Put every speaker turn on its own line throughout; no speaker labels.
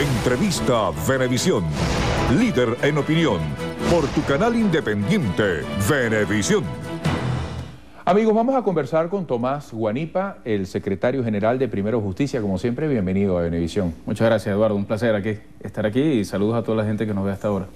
Entrevista Venevisión. Líder en opinión. Por tu canal independiente, Venevisión.
Amigos, vamos a conversar con Tomás Guanipa, el secretario general de Primero Justicia. Como siempre, bienvenido a Venevisión.
Muchas gracias, Eduardo. Un placer estar aquí y saludos a toda la gente que nos ve hasta ahora.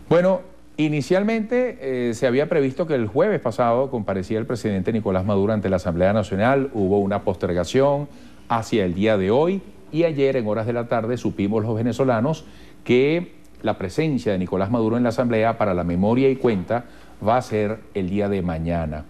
Bueno, inicialmente se había previsto que el jueves pasado comparecía el presidente Nicolás Maduro ante la Asamblea Nacional. Hubo una postergación hacia el día de hoy y ayer en horas de la tarde supimos los venezolanos que la presencia de Nicolás Maduro en la Asamblea para la memoria y cuenta va a ser el día de mañana.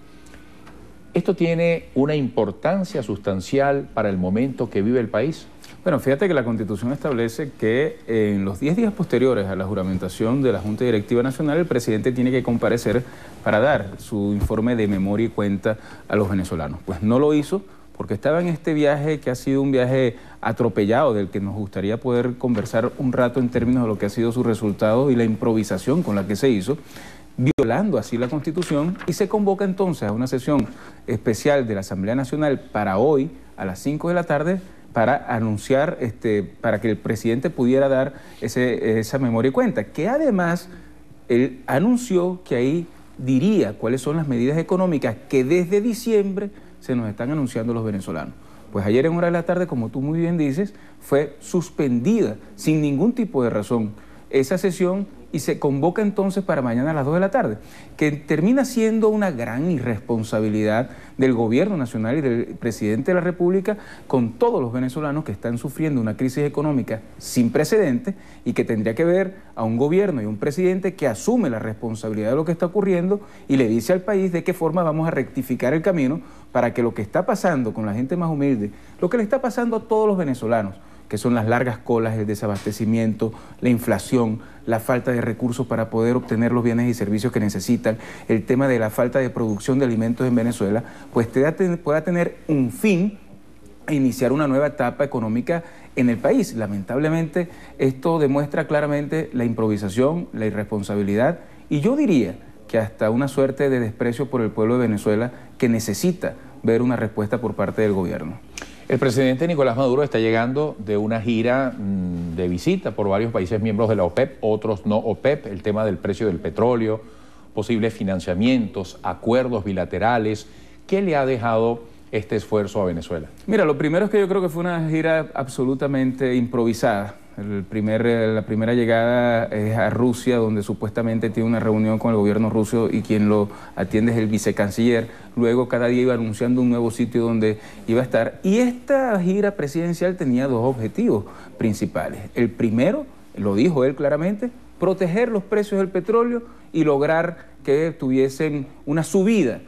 ¿Esto tiene una importancia sustancial para el momento que vive el país?
Bueno, fíjate que la Constitución establece que en los 10 días posteriores a la juramentación de la Junta Directiva Nacional, el presidente tiene que comparecer para dar su informe de memoria y cuenta a los venezolanos. Pues no lo hizo porque estaba en este viaje que ha sido un viaje atropellado, del que nos gustaría poder conversar un rato en términos de lo que ha sido su resultado y la improvisación con la que se hizo, violando así la Constitución, y se convoca entonces a una sesión especial de la Asamblea Nacional para hoy a las 5 de la tarde para anunciar, para que el presidente pudiera dar esa memoria y cuenta, que además él anunció que ahí diría cuáles son las medidas económicas que desde diciembre se nos están anunciando los venezolanos. Pues ayer en hora de la tarde, como tú muy bien dices, fue suspendida sin ningún tipo de razón esa sesión y se convoca entonces para mañana a las 2 de la tarde, que termina siendo una gran irresponsabilidad del gobierno nacional y del presidente de la República con todos los venezolanos que están sufriendo una crisis económica sin precedentes y que tendría que ver a un gobierno y un presidente que asume la responsabilidad de lo que está ocurriendo y le dice al país de qué forma vamos a rectificar el camino para que lo que está pasando con la gente más humilde, lo que le está pasando a todos los venezolanos, que son las largas colas, el desabastecimiento, la inflación, la falta de recursos para poder obtener los bienes y servicios que necesitan, el tema de la falta de producción de alimentos en Venezuela, pues pueda tener un fin e iniciar una nueva etapa económica en el país. Lamentablemente, esto demuestra claramente la improvisación, la irresponsabilidad y yo diría que hasta una suerte de desprecio por el pueblo de Venezuela que necesita ver una respuesta por parte del gobierno.
El presidente Nicolás Maduro está llegando de una gira de visita por varios países miembros de la OPEP, otros no OPEP, el tema del precio del petróleo, posibles financiamientos, acuerdos bilaterales. ¿Qué le ha dejado este esfuerzo a Venezuela?
Mira, lo primero es que yo creo que fue una gira absolutamente improvisada. La primera llegada es a Rusia, donde supuestamente tiene una reunión con el gobierno ruso y quien lo atiende es el vicecanciller. Luego cada día iba anunciando un nuevo sitio donde iba a estar. Y esta gira presidencial tenía dos objetivos principales. El primero, lo dijo él claramente, proteger los precios del petróleo y lograr que tuviesen una subida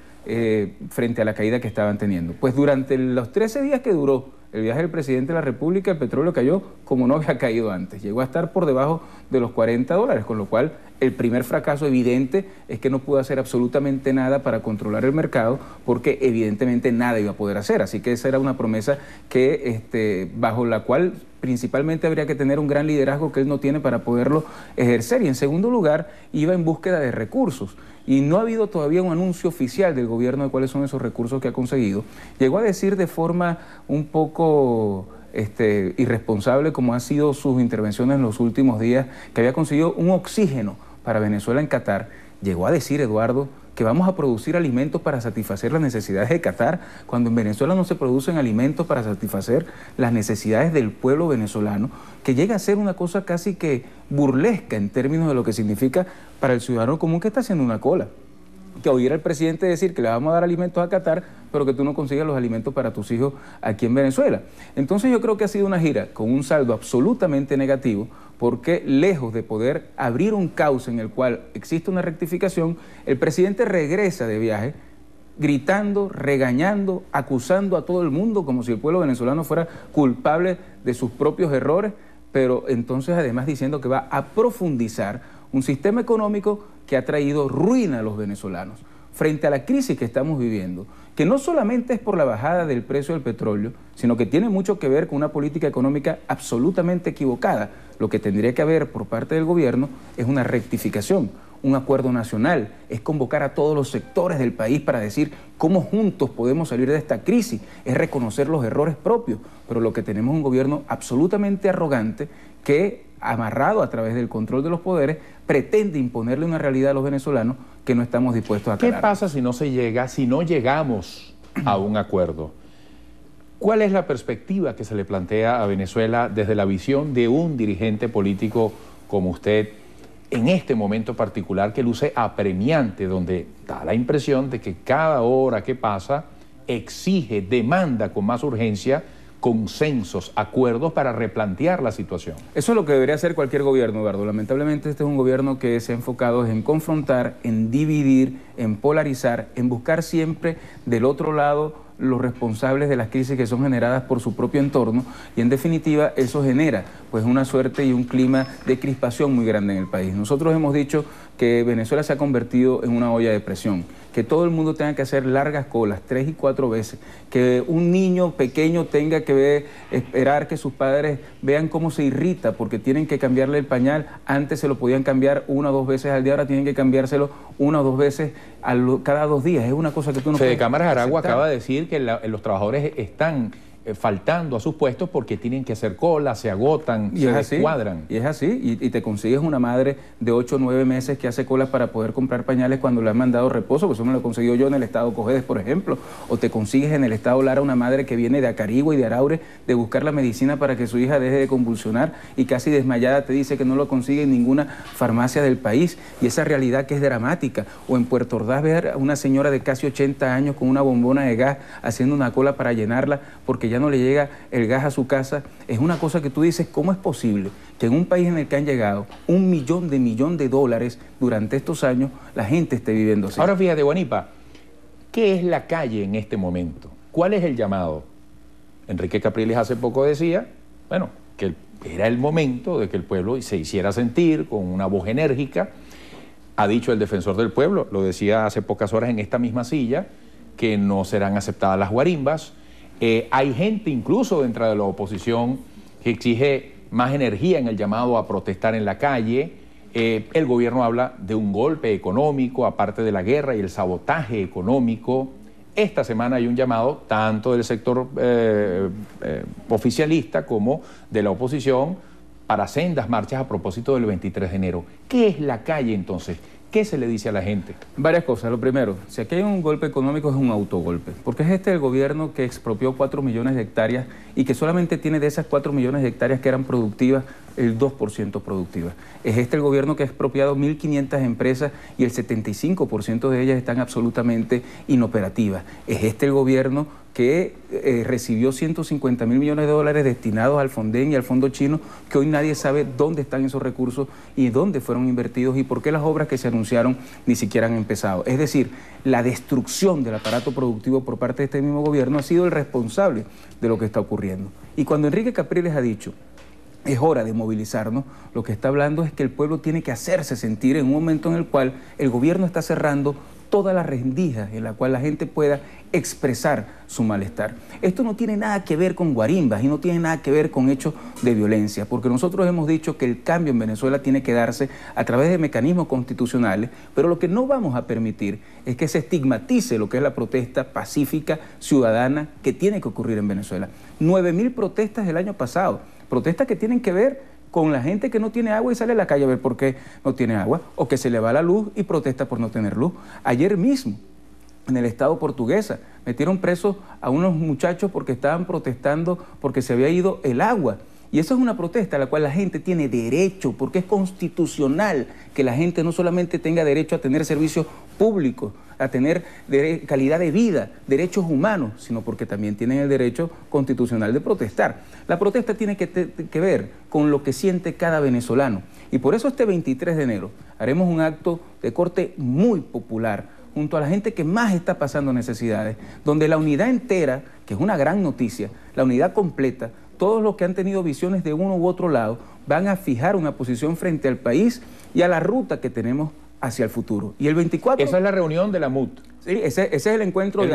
frente a la caída que estaban teniendo. Pues durante los 13 días que duró el viaje del presidente de la República, el petróleo cayó como no había caído antes. Llegó a estar por debajo de los $40, con lo cual el primer fracaso evidente es que no pudo hacer absolutamente nada para controlar el mercado, porque evidentemente nada iba a poder hacer. Así que esa era una promesa que, bajo la cual principalmente habría que tener un gran liderazgo que él no tiene para poderlo ejercer. Y en segundo lugar, iba en búsqueda de recursos. Y no ha habido todavía un anuncio oficial del gobierno de cuáles son esos recursos que ha conseguido. Llegó a decir de forma un poco irresponsable, como han sido sus intervenciones en los últimos días, que había conseguido un oxígeno para Venezuela en Qatar. Llegó a decir, Eduardo, que vamos a producir alimentos para satisfacer las necesidades de Qatar, cuando en Venezuela no se producen alimentos para satisfacer las necesidades del pueblo venezolano, que llega a ser una cosa casi que burlesca en términos de lo que significa para el ciudadano común que está haciendo una cola. Que oír al presidente decir que le vamos a dar alimentos a Qatar, pero que tú no consigas los alimentos para tus hijos aquí en Venezuela. Entonces yo creo que ha sido una gira con un saldo absolutamente negativo, porque lejos de poder abrir un cauce en el cual existe una rectificación, el presidente regresa de viaje gritando, regañando, acusando a todo el mundo como si el pueblo venezolano fuera culpable de sus propios errores, pero entonces además diciendo que va a profundizar un sistema económico que ha traído ruina a los venezolanos frente a la crisis que estamos viviendo, que no solamente es por la bajada del precio del petróleo, sino que tiene mucho que ver con una política económica absolutamente equivocada. Lo que tendría que haber por parte del gobierno es una rectificación, un acuerdo nacional, es convocar a todos los sectores del país para decir cómo juntos podemos salir de esta crisis, es reconocer los errores propios, pero lo que tenemos es un gobierno absolutamente arrogante que, amarrado a través del control de los poderes, pretende imponerle una realidad a los venezolanos que no estamos dispuestos a calar.
¿Qué pasa si no llegamos a un acuerdo? ¿Cuál es la perspectiva que se le plantea a Venezuela desde la visión de un dirigente político como usted en este momento particular que luce apremiante, donde da la impresión de que cada hora que pasa exige, demanda con más urgencia consensos, acuerdos para replantear la situación?
Eso es lo que debería hacer cualquier gobierno, Eduardo. Lamentablemente este es un gobierno que se ha enfocado en confrontar, en dividir, en polarizar, en buscar siempre del otro lado los responsables de las crisis que son generadas por su propio entorno, y en definitiva eso genera pues una suerte y un clima de crispación muy grande en el país. Nosotros hemos dicho que Venezuela se ha convertido en una olla de presión, que todo el mundo tenga que hacer largas colas 3 y 4 veces, que un niño pequeño tenga que esperar que sus padres vean cómo se irrita porque tienen que cambiarle el pañal. Antes se lo podían cambiar 1 o 2 veces al día, ahora tienen que cambiárselo 1 o 2 veces cada 2 días. Es una cosa que tú no puedes
Fede Cámaras Aragua
aceptar.
acaba de decir que los trabajadores están faltando a sus puestos porque tienen que hacer cola, se agotan, se descuadran.
Y es así, y te consigues una madre de 8 o 9 meses que hace colas para poder comprar pañales cuando le han mandado reposo, pues eso me lo he conseguido yo en el estado Cojedes, por ejemplo, o te consigues en el estado Lara una madre que viene de Acarigua y de Araure de buscar la medicina para que su hija deje de convulsionar y casi desmayada te dice que no lo consigue en ninguna farmacia del país, y esa realidad que es dramática. O en Puerto Ordaz ver a una señora de casi 80 años con una bombona de gas haciendo una cola para llenarla porque ya no le llega el gas a su casa. Es una cosa que tú dices, ¿cómo es posible que en un país en el que han llegado $1 millón de dólares durante estos años, la gente esté viviendo así?
Ahora fíjate, Guanipa, ¿qué es la calle en este momento? ¿Cuál es el llamado? Enrique Capriles hace poco decía, bueno, que era el momento de que el pueblo se hiciera sentir con una voz enérgica. Ha dicho el defensor del pueblo, lo decía hace pocas horas en esta misma silla, que no serán aceptadas las guarimbas. Hay gente incluso dentro de la oposición que exige más energía en el llamado a protestar en la calle. El gobierno habla de un golpe económico, aparte de la guerra y el sabotaje económico. Esta semana hay un llamado tanto del sector oficialista como de la oposición para sendas marchas a propósito del 23 de enero. ¿Qué es la calle entonces? ¿Qué se le dice a la gente?
Varias cosas. Lo primero, si aquí hay un golpe económico es un autogolpe, porque es el gobierno que expropió 4 millones de hectáreas y que solamente tiene de esas 4 millones de hectáreas que eran productivas, el 2% productivas. Es el gobierno que ha expropiado 1.500 empresas y el 75% de ellas están absolutamente inoperativas. Es el gobierno que recibió 150.000 millones de dólares destinados al Fonden y al Fondo Chino, que hoy nadie sabe dónde están esos recursos y dónde fueron invertidos y por qué las obras que se anunciaron ni siquiera han empezado. Es decir, la destrucción del aparato productivo por parte de este mismo gobierno ha sido el responsable de lo que está ocurriendo. Y cuando Enrique Capriles ha dicho es hora de movilizarnos, lo que está hablando es que el pueblo tiene que hacerse sentir en un momento en el cual el gobierno está cerrando todas las rendijas en la cual la gente pueda expresar su malestar. Esto no tiene nada que ver con guarimbas y no tiene nada que ver con hechos de violencia, porque nosotros hemos dicho que el cambio en Venezuela tiene que darse a través de mecanismos constitucionales, pero lo que no vamos a permitir es que se estigmatice lo que es la protesta pacífica, ciudadana, que tiene que ocurrir en Venezuela. 9.000 protestas el año pasado, protestas que tienen que ver con la gente que no tiene agua y sale a la calle a ver por qué no tiene agua, o que se le va la luz y protesta por no tener luz. Ayer mismo, en el estado Portuguesa, metieron presos a unos muchachos porque estaban protestando porque se había ido el agua. Y eso es una protesta a la cual la gente tiene derecho, porque es constitucional que la gente no solamente tenga derecho a tener servicios públicos, a tener calidad de vida, derechos humanos, sino porque también tienen el derecho constitucional de protestar. La protesta tiene que ver con lo que siente cada venezolano. Y por eso este 23 de enero haremos un acto de corte muy popular junto a la gente que más está pasando necesidades, donde la unidad entera, que es una gran noticia, la unidad completa, todos los que han tenido visiones de uno u otro lado, van a fijar una posición frente al país y a la ruta que tenemos hacia el futuro. Y el 24...
Esa es la reunión de la MUT.
Sí, ese es el encuentro de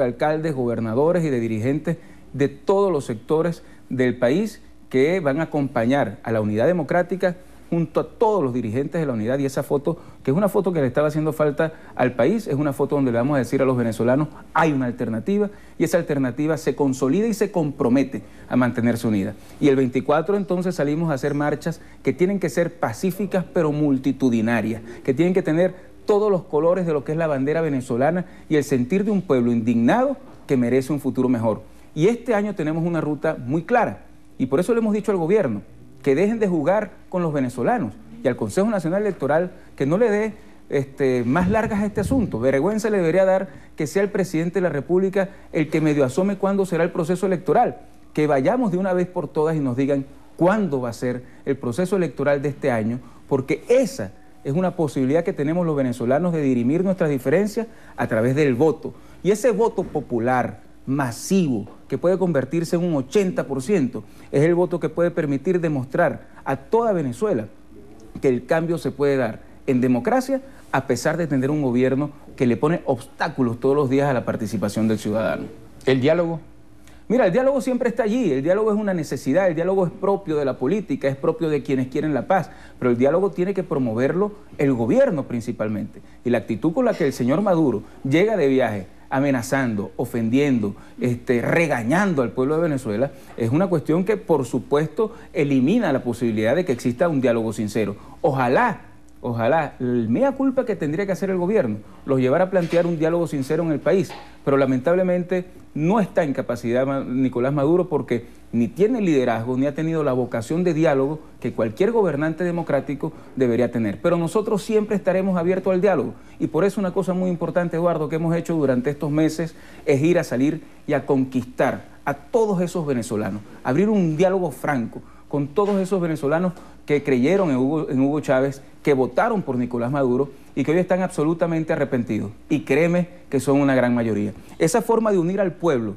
alcaldes, gobernadores y de dirigentes de todos los sectores del país que van a acompañar a la unidad democrática junto a todos los dirigentes de la unidad, y esa foto, que es una foto que le estaba haciendo falta al país, es una foto donde le vamos a decir a los venezolanos, hay una alternativa, y esa alternativa se consolida y se compromete a mantenerse unida. Y el 24 entonces salimos a hacer marchas que tienen que ser pacíficas pero multitudinarias, que tienen que tener todos los colores de lo que es la bandera venezolana y el sentir de un pueblo indignado que merece un futuro mejor. Y este año tenemos una ruta muy clara, y por eso le hemos dicho al gobierno que dejen de jugar con los venezolanos y al Consejo Nacional Electoral que no le dé más largas a este asunto. Vergüenza le debería dar que sea el presidente de la República el que medio asome cuándo será el proceso electoral, que vayamos de una vez por todas y nos digan cuándo va a ser el proceso electoral de este año, porque esa es una posibilidad que tenemos los venezolanos de dirimir nuestras diferencias a través del voto. Y ese voto popular, masivo, que puede convertirse en un 80%, es el voto que puede permitir demostrar a toda Venezuela que el cambio se puede dar en democracia a pesar de tener un gobierno que le pone obstáculos todos los días a la participación del ciudadano.
¿El diálogo?
Mira, el diálogo siempre está allí, el diálogo es una necesidad, el diálogo es propio de la política, es propio de quienes quieren la paz, pero el diálogo tiene que promoverlo el gobierno principalmente. Y la actitud con la que el señor Maduro llega de viaje amenazando, ofendiendo, regañando al pueblo de Venezuela, es una cuestión que por supuesto elimina la posibilidad de que exista un diálogo sincero. Ojalá, el mea culpa que tendría que hacer el gobierno los llevara a plantear un diálogo sincero en el país, pero lamentablemente no está en capacidad Nicolás Maduro porque ni tiene liderazgo ni ha tenido la vocación de diálogo que cualquier gobernante democrático debería tener. Pero nosotros siempre estaremos abiertos al diálogo y por eso una cosa muy importante, Eduardo, que hemos hecho durante estos meses es ir a salir y a conquistar a todos esos venezolanos, abrir un diálogo franco con todos esos venezolanos que creyeron en Hugo Chávez, que votaron por Nicolás Maduro y que hoy están absolutamente arrepentidos. Y créeme que son una gran mayoría. Esa forma de unir al pueblo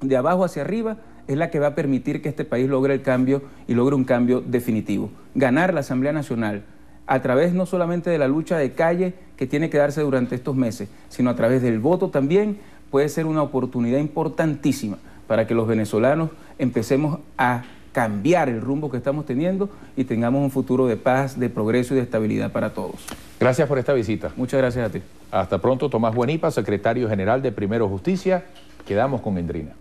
de abajo hacia arriba es la que va a permitir que este país logre el cambio y logre un cambio definitivo. Ganar la Asamblea Nacional a través no solamente de la lucha de calle que tiene que darse durante estos meses, sino a través del voto también, puede ser una oportunidad importantísima para que los venezolanos empecemos a cambiar el rumbo que estamos teniendo y tengamos un futuro de paz, de progreso y de estabilidad para todos.
Gracias por esta visita.
Muchas gracias a ti.
Hasta pronto, Tomás Buenipa, secretario general de Primero Justicia. Quedamos con Endrina.